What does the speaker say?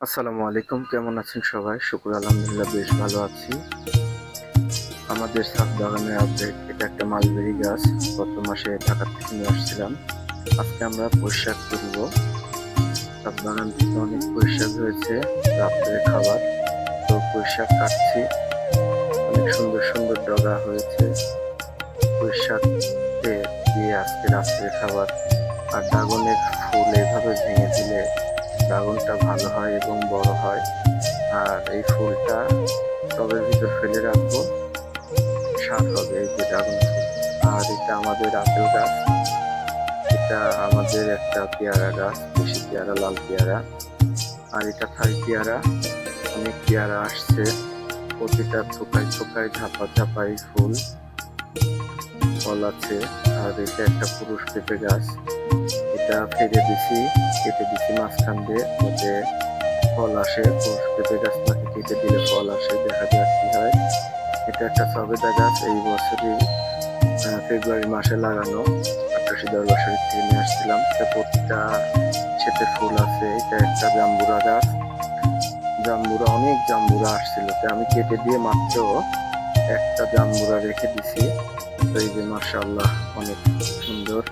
আসসালামু আলাইকুম, কেমন আছেন সবাই? শুকুর আলহামদুলিল্লাহ বেশ ভালো আছি। আমাদের ছাদ বাগানের আপডেট। এটা একটা মালবেরি গাছ। গত মাসে ঢাকা থেকে নিয়ে আসছিলাম। আজকে আমরা পুঁইশাক তুলবো। ছাদ বাগান থেকে অনেক পুঁইশাক হয়েছে, রাত্রের খাবার। তো পুঁইশাক কাটছি। অনেক সুন্দর সুন্দর ডগা হয়েছে পুঁইশাকে দিয়ে আজকে রাত্রের খাবার। আর ড্রাগনের ফুল এভাবে ভেঙে দিলে ড্রাগনটা ভালো হয় এবং বড় হয়। আর এই ফুলটা টবের ভিতর ফেলে রাখবো, স্বাদ হবে এই যে ড্রাগন ফ্রুট। আর এটা আমাদের আপেল গাছ। এটা আমাদের একটা পেয়ারা গাছ, দেশি পেয়ারা, লাল পেয়ারা। আর এটা থাই পেয়ারা। অনেক পেয়ারা আসছে, প্রতিটা থোকায় থোকায় ঝাপা ঝাপাই ফুল ফল আছে। আর এটা একটা পুরুষ পেঁপে গাছ। এটা ফেলে দিছি, কেটে দিছি মাঝখান দিয়ে, যাতে ফল আসে। পুরুষ পেঁপে গাছটাকে কেটে দিলে ফল আসে, দেখা যাক কি হয়। এটা একটা সবেদা গাছ, এই বছরই ফেব্রুয়ারি মাসে লাগানো। ৮৮ দরবাসরি থেকে নিয়ে আসছিলাম। এটা প্রতিটা ক্ষেতে ফুল আছে। এটা একটা জাম্বুরা গাছ। জাম্বুরা, অনেক জাম্বুরা আসছিল, তো আমি কেটে দিয়ে মাত্র একটা জাম্বুরা রেখে দিছি। তো এই যে মাশাআল্লাহ অনেক সুন্দর।